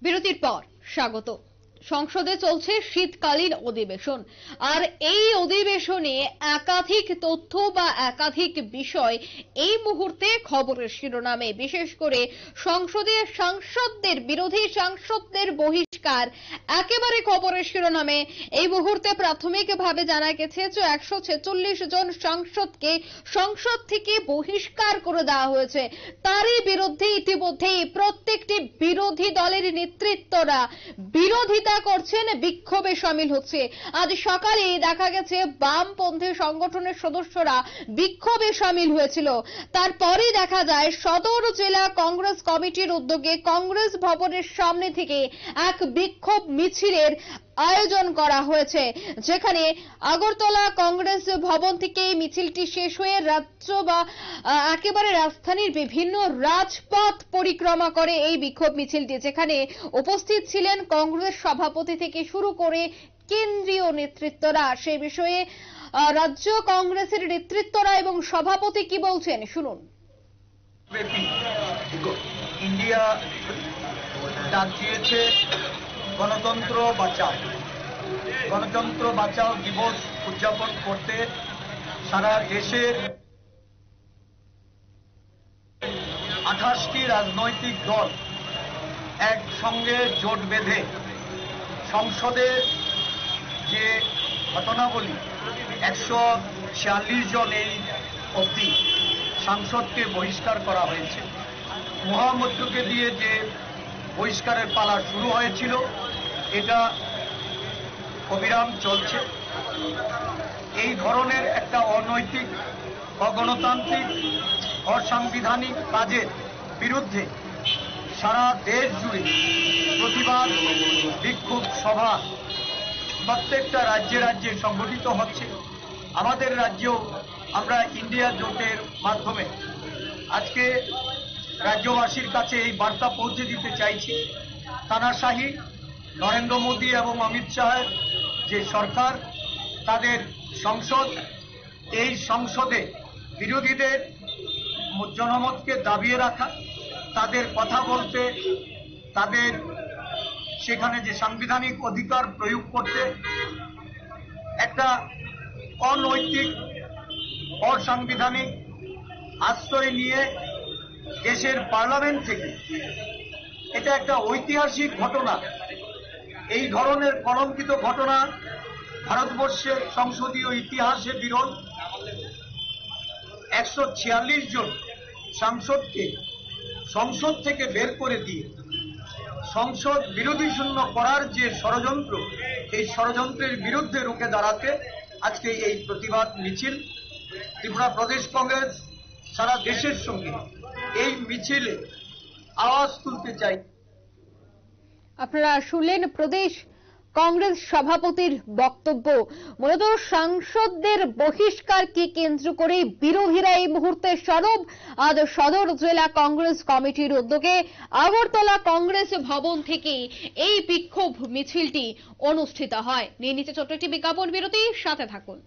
বিরতির পর স্বাগত। সংসদে চলছে শীতকালীন অধিবেশন, আর এই অধিবেশনে একাধিক তথ্য বা একাধিক বিষয় এই মুহূর্তে খবরের শিরোনামে। বিশেষ করে সংসদে বিরোধী সাংসদদের বহিষ্কার একেবারে খবরের শিরোনামে। এই মুহূর্তে প্রাথমিকভাবে জানা গেছে যে 146 জন সাংসদকে সংসদ থেকে বহিষ্কার করে দেওয়া হয়েছে। তারই বিরুদ্ধে ইতিমধ্যেই প্রত্যেকটি বিরোধী দলের নেতৃত্বরা বিরোধিতা করছেন, বিক্ষোভে শামিল হচ্ছে। আজ সকালে দেখা গেছে বামপন্থী সংগঠনের সদস্যরা বিক্ষোভে শামিল হয়েছিল। তারপরে দেখা যায় সদর জেলা কংগ্রেস কমিটির উদ্যোগে কংগ্রেস ভবনের সামনে থেকে এক বিক্ষোভ মিছিলের আয়োজন করা হয়েছে, যেখানে আগরতলা কংগ্রেস ভবন থেকে মিছিলটি শেষ হয়ে রাজ্য বা একেবারে রাজধানীর বিভিন্ন রাজপথ পরিক্রমা করে এই বিক্ষোভ মিছিলটি, যেখানে উপস্থিত ছিলেন কংগ্রেস সভাপতি থেকে শুরু করে কেন্দ্রীয় নেতৃত্বরা। সেই বিষয়ে রাজ্য কংগ্রেসের নেতৃত্বরা এবং সভাপতি কি বলছেন শুনুন। ইন্ডিয়া ডাক দিয়েছে গণতন্ত্র বাঁচাও। গণতন্ত্র বাঁচাও দিবস উদযাপন করতে সারা দেশের 28টি রাজনৈতিক দল একসঙ্গে জোট বেঁধে সংসদের যে ঘটনাবলী 146 জন এই অবধি সাংসদকে বহিষ্কার করা হয়েছে। মহামৈত্রকে দিয়ে যে বহিষ্কারের পালা শুরু হয়েছিল, এটা অবিরাম চলছে। এই ধরনের একটা অনৈতিক, অগণতান্ত্রিক, অসাংবিধানিক কাজের বিরুদ্ধে সারা দেশ জুড়ে প্রতিবাদ, বিক্ষোভ সভা প্রত্যেকটা রাজ্যে রাজ্যে সংগঠিত হচ্ছে। আমাদের রাজ্যেও আমরা ইন্ডিয়া জোটের মাধ্যমে আজকে রাজ্যবাসীর কাছে এই বার্তা পৌঁছে দিতে চাইছি। তানাশাহি নরেন্দ্র মোদী এবং অমিত শাহের যে সরকার, তাদের সংসদ, এই সংসদে বিরোধীদের জনমতকে দাবিয়ে রাখা, তাদের কথা বলতে, তাদের সেখানে যে সাংবিধানিক অধিকার প্রয়োগ করতে একটা অনৈতিক, অসাংবিধানিক আশ্রয় নিয়ে দেশের পার্লামেন্ট থেকে, এটা একটা ঐতিহাসিক ঘটনা। এই ধরনের কলঙ্কিত ঘটনা ভারতবর্ষের সংসদীয় ইতিহাসে বিরল। 146 জন সাংসদকে সংসদ থেকে বের করে দিয়ে সংসদ বিরোধী শূন্য করার যে ষড়যন্ত্র, এই ষড়যন্ত্রের বিরুদ্ধে রুখে দাঁড়াতে আজকে এই প্রতিবাদ মিছিল। ত্রিপুরা প্রদেশ কংগ্রেস সারা দেশের সঙ্গে এই মিছিলে আওয়াজ তুলতে চাই। আপনারা শুনলেন প্রদেশ কংগ্রেস সভাপতির বক্তব্য। মূলত সাংসদদের বহিষ্কারকে কেন্দ্র করে বিরোধীরা এই মুহূর্তে সরব। আজ সদর জেলা কংগ্রেস কমিটির উদ্যোগে আগরতলা কংগ্রেস ভবন থেকে এই বিক্ষোভ মিছিলটি অনুষ্ঠিত হয়। নিয়ে নিচে ছোট্ট একটি বিজ্ঞাপন বিরতি, সাথে থাকুন।